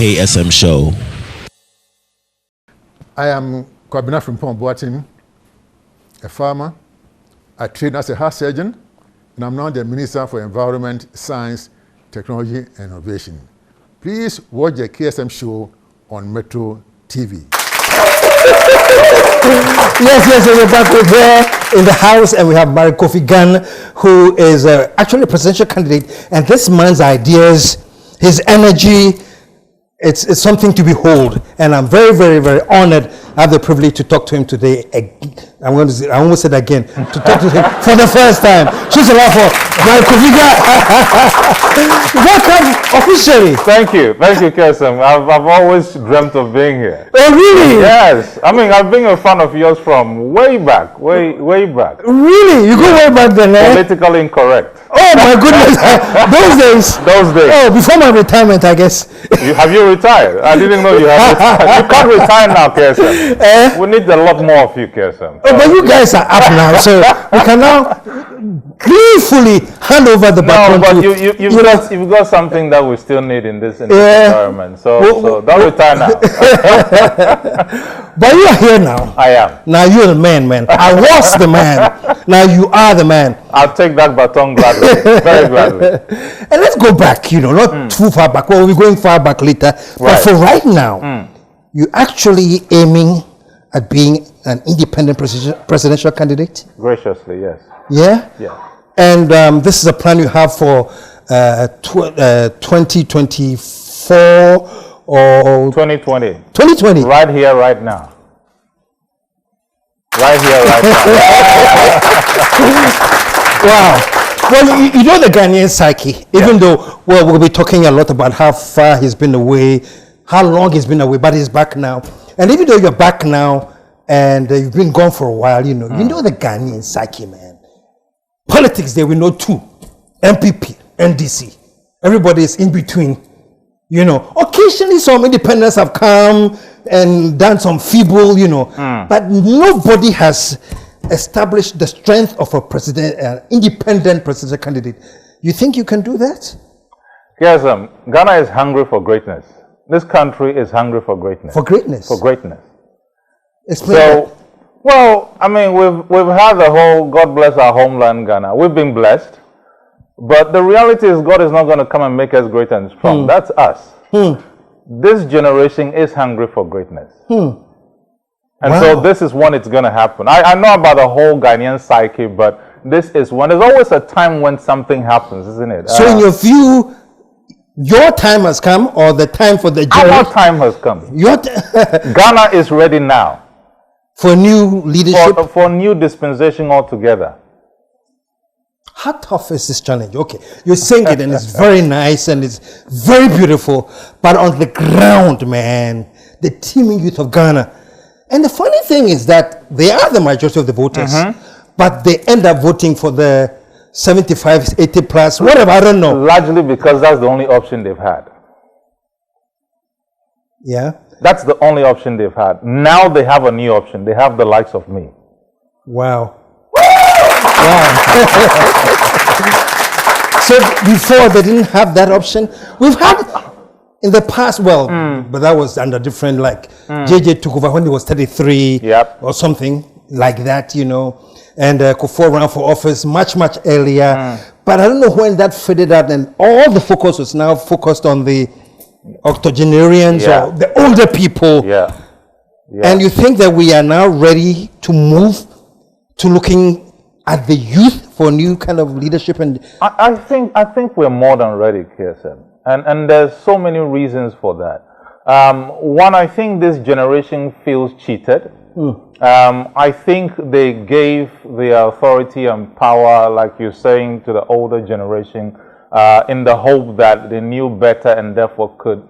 KSM Show. I am Kwabena from Boatin, a farmer. I trained as a heart surgeon, and I'm now the Minister for Environment, Science, Technology, and Innovation. Please watch the KSM Show on Metro TV. Yes, we're back with her in the house, and we have Marricke Kofi Gane, who is actually a presidential candidate, and this man's ideas, his energy, it's something to behold, and I'm very, very, very honored I have the privilege to talk to him today. I almost said again, to talk to him for the first time. She's a lot for Marricke Kofi Gane. Welcome officially. Thank you, Kesem. I've always dreamt of being here. Oh, really? Yes. I mean, I've been a fan of yours from way back, way back. Really? You go way back then, eh? Politically incorrect. Oh my goodness! Those days. Oh, before my retirement, I guess. Have you retired? I didn't know you had retired. You can't retire now, Kesem. We need a lot more of you, Kesem. Oh, but you guys are up now, so we can now gleefully hand over the baton. No, but you've got something that we still need in this environment. So don't retire now. But you are here now. I am. Now you're the man. I was the man. Now you are the man. I'll take that baton gladly, very gladly. And let's go back, not too far back. Well, we're going far back later. But for right now, you're actually aiming at being an independent presidential candidate? Graciously, yes. Yeah? Yeah. And this is a plan you have for 2024 or 2020. 2020. Right here, right now. Right here, right now. Wow. Well, you know the Ghanaian psyche, even though we'll be talking a lot about how far he's been away, how long he's been away, but he's back now. And even though you're back now and you've been gone for a while, you know the Ghanaian psyche, man. Politics, there we know too. MPP, NDC. Everybody is in between. Occasionally some independents have come and done some feeble, but nobody has established the strength of a independent presidential candidate. You think you can do that? Yes, Ghana is hungry for greatness. This country is hungry for greatness. For greatness? For greatness. Explain that. Well, I mean, we've had the whole, God bless our homeland, Ghana. We've been blessed. But the reality is God is not going to come and make us great and strong. That's us. This generation is hungry for greatness. And so this is when it's going to happen. I know about the whole Ghanaian psyche, but this is when. There's always a time when something happens, isn't it? So in your view, your time has come, or the time for the generation? Our time has come. Ghana is ready now. For new leadership? For new dispensation altogether. How tough is this challenge? Okay, you're saying it and it's very nice and it's very beautiful, but on the ground, man, the teeming youth of Ghana. And the funny thing is that they are the majority of the voters, but they end up voting for the 75, 80 plus, whatever, I don't know. Largely because that's the only option they've had. Yeah? That's the only option they've had. Now they have a new option. They have the likes of me. Wow. So before they didn't have that option. We've had in the past, but that was under different, JJ took over when he was 33 or something like that, and Kufuor ran for office much earlier. But I don't know when that faded out, and all the focus was now focused on the octogenarians or the older people. And you think that we are now ready to move to looking at the youth for a new kind of leadership? And I think we're more than ready, KSM. And there's so many reasons for that. One, I think this generation feels cheated. I think they gave the authority and power, like you're saying, to the older generation in the hope that they knew better and therefore could,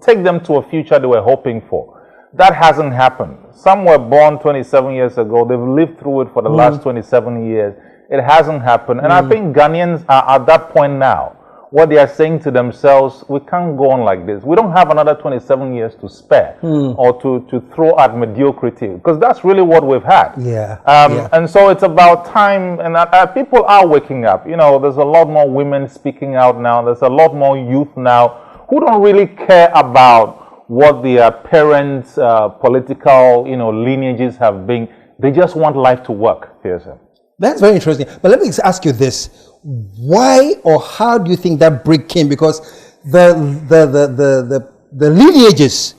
take them to a future they were hoping for. That hasn't happened. Some were born 27 years ago. They've lived through it for the last 27 years. It hasn't happened. And I think Ghanaians are at that point now, where they are saying to themselves, we can't go on like this. We don't have another 27 years to spare or to throw at mediocrity, because that's really what we've had. And so it's about time, and people are waking up. There's a lot more women speaking out now. There's a lot more youth now who don't really care about what their parents' political, lineages have been. They just want life to work, PSM. That's very interesting. But let me ask you this. Why or how do you think that break came? Because the lineages,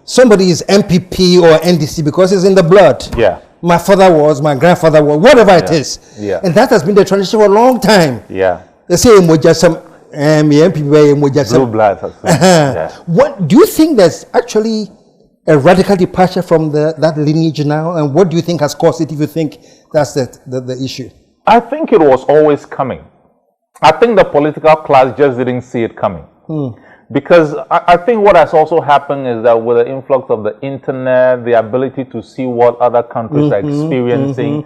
somebody is MPP or NDC because it's in the blood. Yeah. My father was, my grandfather was, whatever it is. Yeah. And that has been the tradition for a long time. Yeah. They say MPP, blue blood. Yeah. What do you think there's actually a radical departure from that lineage now? And what do you think has caused it, if you think that's the issue? I think it was always coming. I think the political class just didn't see it coming. Because I think what has also happened is that with the influx of the internet, the ability to see what other countries are experiencing,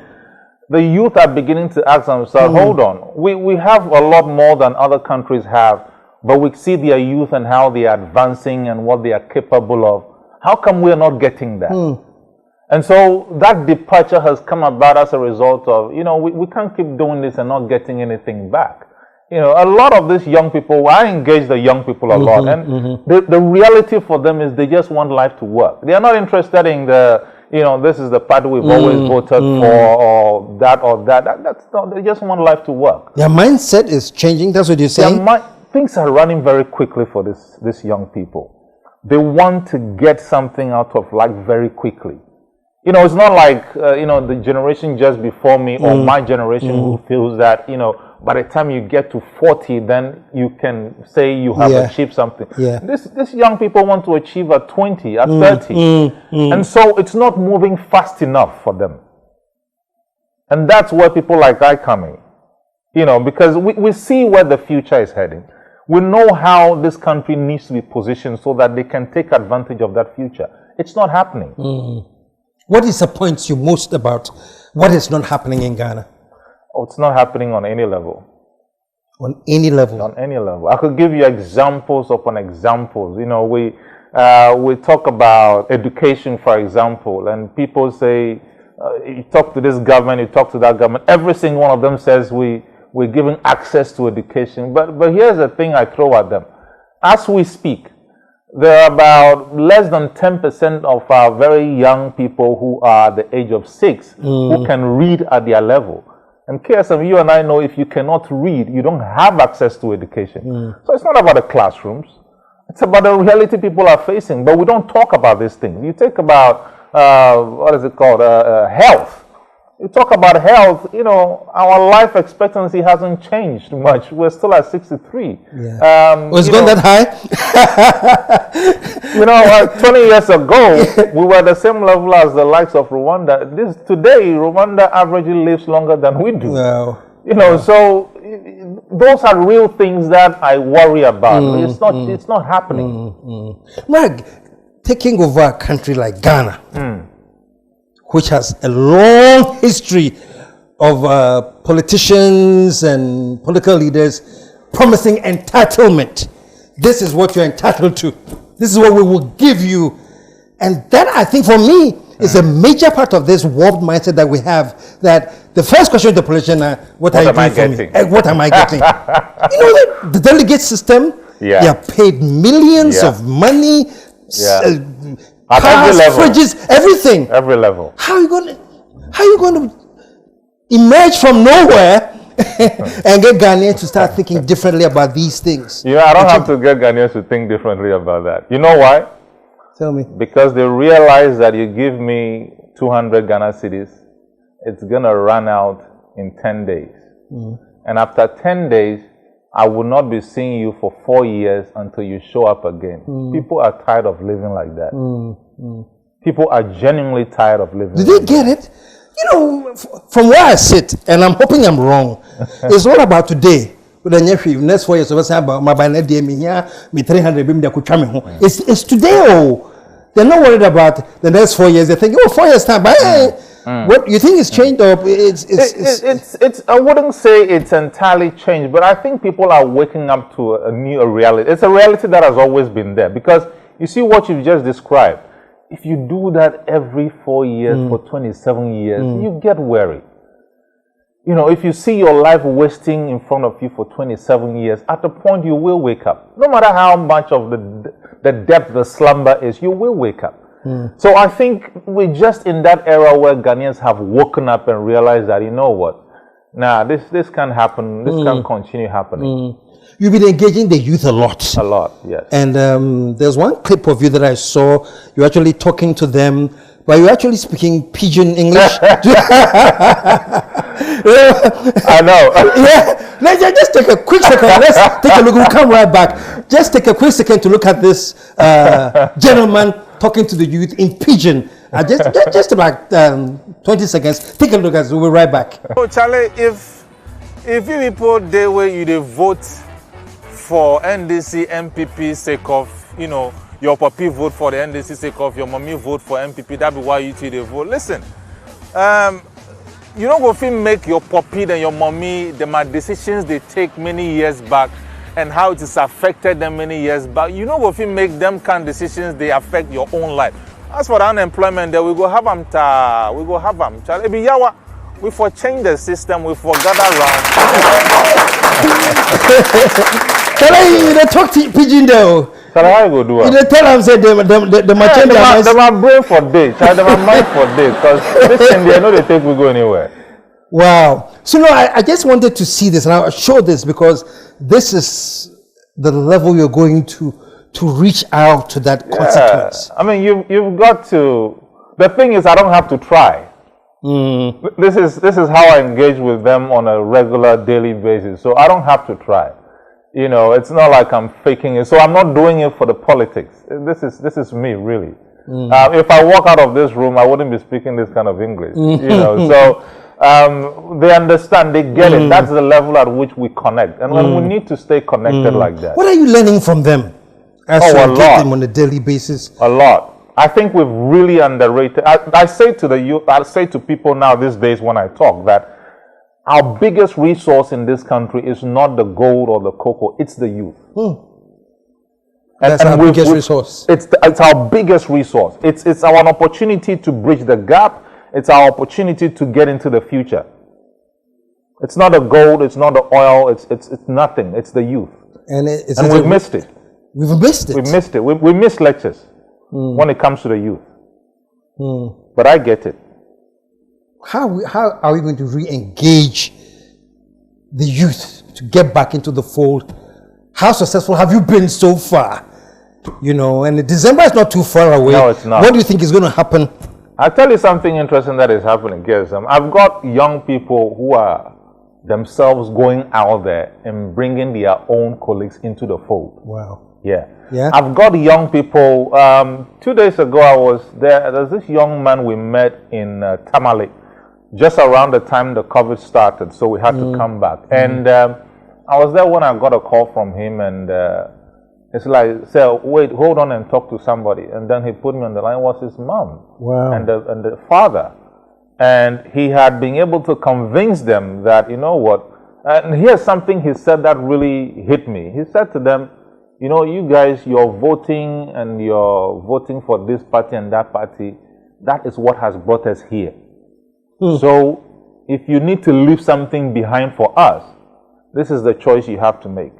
the youth are beginning to ask themselves, hold on, we have a lot more than other countries have, but we see their youth and how they are advancing and what they are capable of. How come we are not getting that? And so that departure has come about as a result of, we can't keep doing this and not getting anything back. A lot of these young people, I engage the young people a lot, and the reality for them is they just want life to work. They are not interested in this is the party we've always voted for, or that or that. That's not, they just want life to work. Their mindset is changing, that's what you're saying? Things are running very quickly for these young people. They want to get something out of life very quickly. It's not like, the generation just before me or my generation who feels that, by the time you get to 40, then you can say you have achieved something. Yeah. These young people want to achieve at 20, at 30. And so it's not moving fast enough for them. And that's where people like I come in. Because we see where the future is heading. We know how this country needs to be positioned so that they can take advantage of that future. It's not happening. What disappoints you most about what is not happening in Ghana? Oh, it's not happening on any level. On any level? On any level. I could give you examples upon examples. We talk about education, for example, and people say, you talk to this government, you talk to that government, every single one of them says we're giving access to education. But here's the thing I throw at them. As we speak, there are about less than 10% of our very young people who are the age of 6 who can read at their level. And KSM, you and I know if you cannot read, you don't have access to education. So it's not about the classrooms. It's about the reality people are facing. But we don't talk about these things. You take about, what is it called, health. You talk about health, our life expectancy hasn't changed much. We're still at 63. Yeah. Was it going that high? 20 years ago, we were at the same level as the likes of Rwanda. Today, Rwanda averagely lives longer than we do. Wow. So those are real things that I worry about. It's not happening. Mark, taking over a country like Ghana, which has a long history of politicians and political leaders promising entitlement. This is what you're entitled to. This is what we will give you. And that, I think, for me, is a major part of this warped mindset that we have, that the first question to the politician, what are you doing for me? What am I getting? The delegate system, they are paid millions of money, at cars, every level. fridges, everything. Every level. How are you going to emerge from nowhere and get Ghanaians to start thinking differently about these things? I don't have to get Ghanaians to think differently about that. You know why? Tell me. Because they realize that you give me 200 Ghana cedis, it's going to run out in 10 days. And after 10 days, I will not be seeing you for 4 years until you show up again. People are tired of living like that. People are genuinely tired of living like that. Do they get it? From where I sit, and I'm hoping I'm wrong, it's all about today. With the next 4 years, about my 300 it's today. They're not worried about the next 4 years. They think, 4 years time. But what you think it's changed, or it's I wouldn't say it's entirely changed, but I think people are waking up to a new reality. It's a reality that has always been there, because you see what you've just described. If you do that every 4 years for 27 years, you get weary. You know, if you see your life wasting in front of you for 27 years, at a point you will wake up. No matter how much of the depth the slumber is, you will wake up. So I think we're just in that era where Ghanaians have woken up and realized that, you know what, nah, this can't happen, this can't continue happening. You've been engaging the youth a lot. A lot, yes. And there's one clip of you that I saw. You're actually talking to them, but you're actually speaking pidgin English. I know. Yeah. Let's just take a quick second. Let's take a look. We'll come right back. Just take a quick second to look at this gentleman talking to the youth in pidgin. Just about 20 seconds. Take a look at it. We'll be right back. So, Charlie, if you people they way you they vote for NDC MPP sake of, you know, your papi vote for the NDC sake of your mommy vote for MPP, that be why you two they vote. Listen, you don't go feel make your papi and your mommy the decisions they take many years back and how it has affected them many years back. You don't go feel make them kind of decisions they affect your own life. As for the unemployment, there we go have them. We go have them. Charlie, yawa. We for change the system. We for gather around. Can I talk to pidgin though? So how you go do it? You tell them say the brain for days, the mind for days, because this thing they know they take we go anywhere. Wow. So no, I just wanted to see this and I'll show this because this is the level you're going to reach out to that consequence. I mean you've got to. The thing is I don't have to try. This is how I engage with them on a regular daily basis. So I don't have to try. You know, it's not like I'm faking it. So I'm not doing it for the politics. This is me, really. If I walk out of this room, I wouldn't be speaking this kind of English. You know, so they understand, they get it. That's the level at which we connect, and we need to stay connected like that. What are you learning from them? As you engage them on a daily basis. A lot. I think we've really underrated. I say to the youth, I say to people now these days when I talk that our biggest resource in this country is not the gold or the cocoa, it's the youth. That's our biggest resource. It's our biggest resource. It's our opportunity to bridge the gap. It's our opportunity to get into the future. It's not the gold, it's not the oil, it's nothing. It's the youth. And we've missed it. We've missed it. We've missed it. We missed lectures when it comes to the youth. But I get it. How are we going to re-engage the youth to get back into the fold? How successful have you been so far? You know, and December is not too far away. No, it's not. What do you think is going to happen? I'll tell you something interesting that is happening, KSM. I've got young people who are themselves going out there and bringing their own colleagues into the fold. Wow. Yeah. Yeah. I've got young people. 2 days ago, I was there. There's this young man we met in Tamale, just around the time the COVID started, so we had to come back. And I was there when I got a call from him, and it's like, say, wait, hold on and talk to somebody. And then he put me on the line. It was his mom and the father. And he had been able to convince them that, you know what, and here's something he said that really hit me. He said to them, you know, you guys, you're voting and you're voting for this party and that party. That is what has brought us here. So if you need to leave something behind for us, this is the choice you have to make.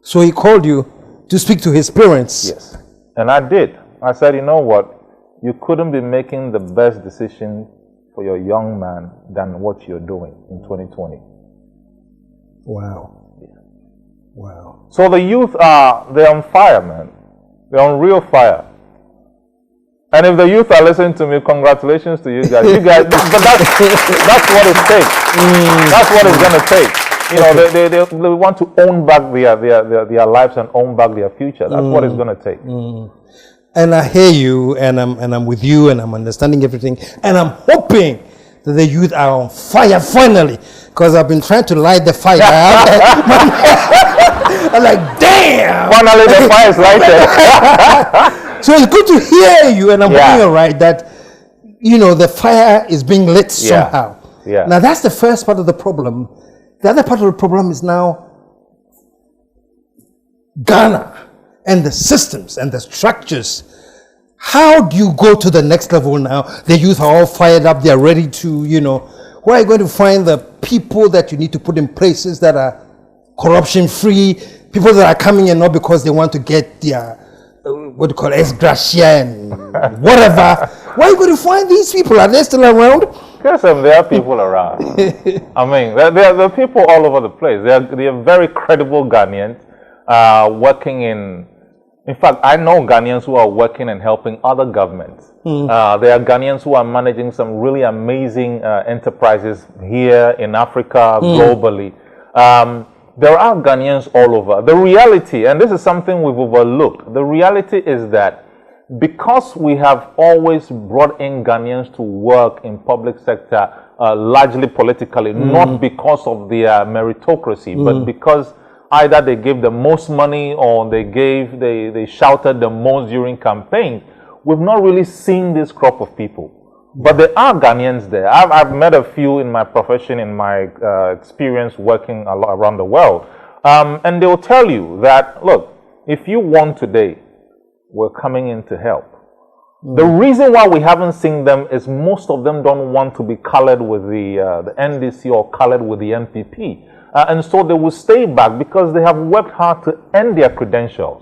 So he called you to speak to his parents? Yes. And I did. I said, you know what? You couldn't be making the best decision for your young man than what you're doing in 2020. Wow. Wow. So the youth they're on fire, man. They're on real fire. And if the youth are listening to me, congratulations to you guys. You guys, but that's what it takes. That's what it's going to take. You know, they want to own back their lives and own back their future. That's what it's going to take. And I hear you, and I'm with you, and I'm understanding everything, and I'm hoping that the youth are on fire finally, because I've been trying to light the fire. I'm like, damn! Finally, the fire is lighted. So it's good to hear you, and I'm hoping you're right that, you know, the fire is being lit somehow. Yeah. Now that's the first part of the problem. The other part of the problem is now Ghana and the systems and the structures. How do you go to the next level now? The youth are all fired up. They're ready to, you know, where are you going to find the people that you need to put in places that are corruption-free, people that are coming in not because they want to get their, what do you call it, ex gratia and whatever. Where are you going to find these people? Are they still around? Yes, there are people around. I mean, there are people all over the place. They are very credible Ghanaians working in fact, I know Ghanaians who are working and helping other governments. There are Ghanaians who are managing some really amazing enterprises here in Africa, globally. There are Ghanaians all over. The reality, and this is something we've overlooked, the reality is that because we have always brought in Ghanaians to work in public sector, largely politically, not because of their meritocracy, but because either they gave the most money or they shouted the most during campaigns, we've not really seen this crop of people. But there are Ghanaians there. I've met a few in my profession, in my experience working around the world. And they'll tell you that, look, if you won today, we're coming in to help. The reason why we haven't seen them is most of them don't want to be colored with the NDC or colored with the MPP. And so they will stay back because they have worked hard to earn their credentials.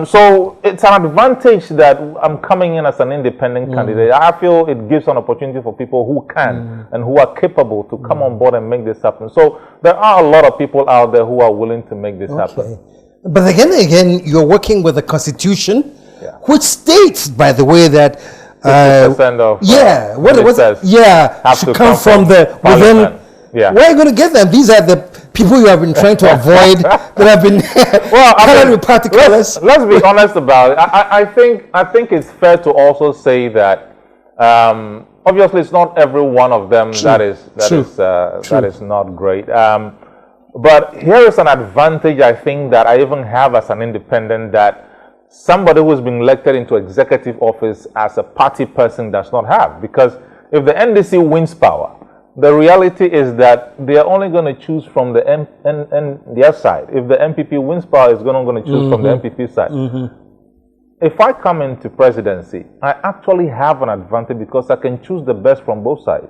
So it's an advantage that I'm coming in as an independent candidate. I feel it gives an opportunity for people who can and who are capable to come on board and make this happen. So there are a lot of people out there who are willing to make this happen. But again, you're working with the Constitution, which states, by the way, that 50% of what should come from the within. Where are you going to get them? These are the people you have been trying to avoid that have been colored with party colors. Let's be honest about it. I think it's fair to also say that obviously it's not every one of them that is not great. But here is an advantage I think that I even have as an independent, that somebody who's been elected into executive office as a party person does not have. Because if the NDC wins power, the reality is that they are only going to choose from the their side. If the MPP wins power, it's going to choose from the MPP side. If I come into presidency, I actually have an advantage because I can choose the best from both sides.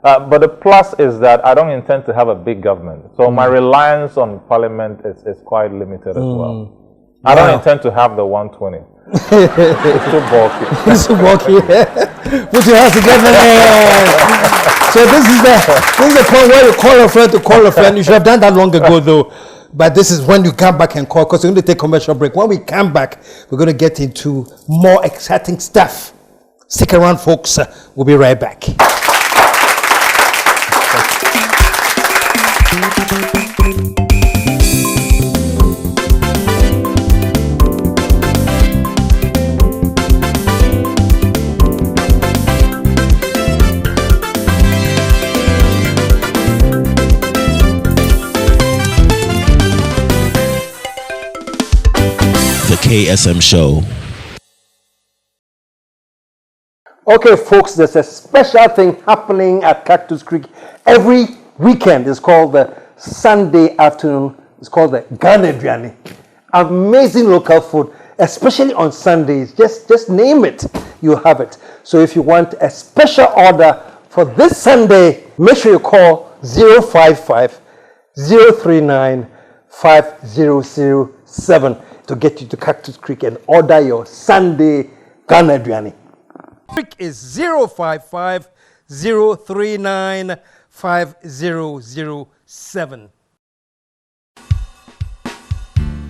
But the plus is that I don't intend to have a big government. So my reliance on parliament is quite limited as well. I don't intend to have the 120. It's too bulky. It's too bulky. Put your hands together. So this is the point where you call a friend to call a friend. You should have done that long ago, though. But this is when you come back and call, because we're going to take a commercial break. When we come back, we're going to get into more exciting stuff. Stick around, folks. We'll be right back. KSM Show. Okay, folks, there's a special thing happening at Cactus Creek every weekend. It's called the Sunday afternoon. It's called the Ghana Biryani. Amazing local food, especially on Sundays. Just name it, you have it. So if you want a special order for this Sunday, make sure you call 055 039 5007 to get you to Cactus Creek and order your Sunday Ghana Biryani. Creek is 055 039 5007.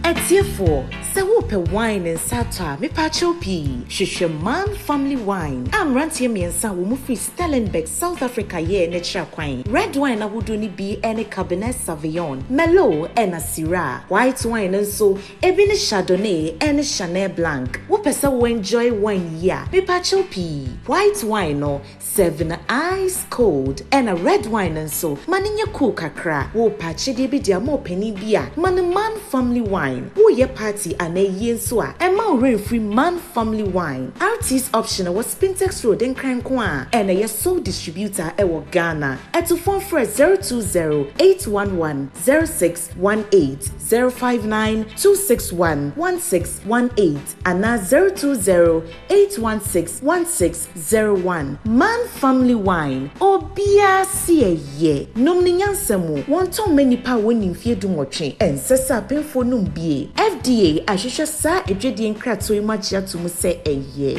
Etiefo, se wope wine and sata, me pachopi, Shishman family wine. I'm ranting me and sa wo free Stellenberg, South Africa ye nature wine. Red wine awudoni be any Cabernet Sauvignon, Merlot and a Syrah. White wine and so ebini Chardonnay and Chanel Blanc. Wo pesa wo enjoy wine ya. Me pachopi. White wine no 7 ice cold and a red wine and so maninya cool kakra. Wo pache de be dia mo penny bia. Man family wine. Wo ye party and a yen so a rain free Man Family Wine. RT's option was Spintex Road in Krankwa and a sole distributor ewo Ghana. At to phone for 020-811-0618 059-261-1618 and now 020-816-1601. Man Family Wine Obia see ye nom ni nyansemu wonton many pa woni mfie dumotwe ensesa penfo num bie FDA ahwehwe sa edwedie nkrato imagya to mu se eye.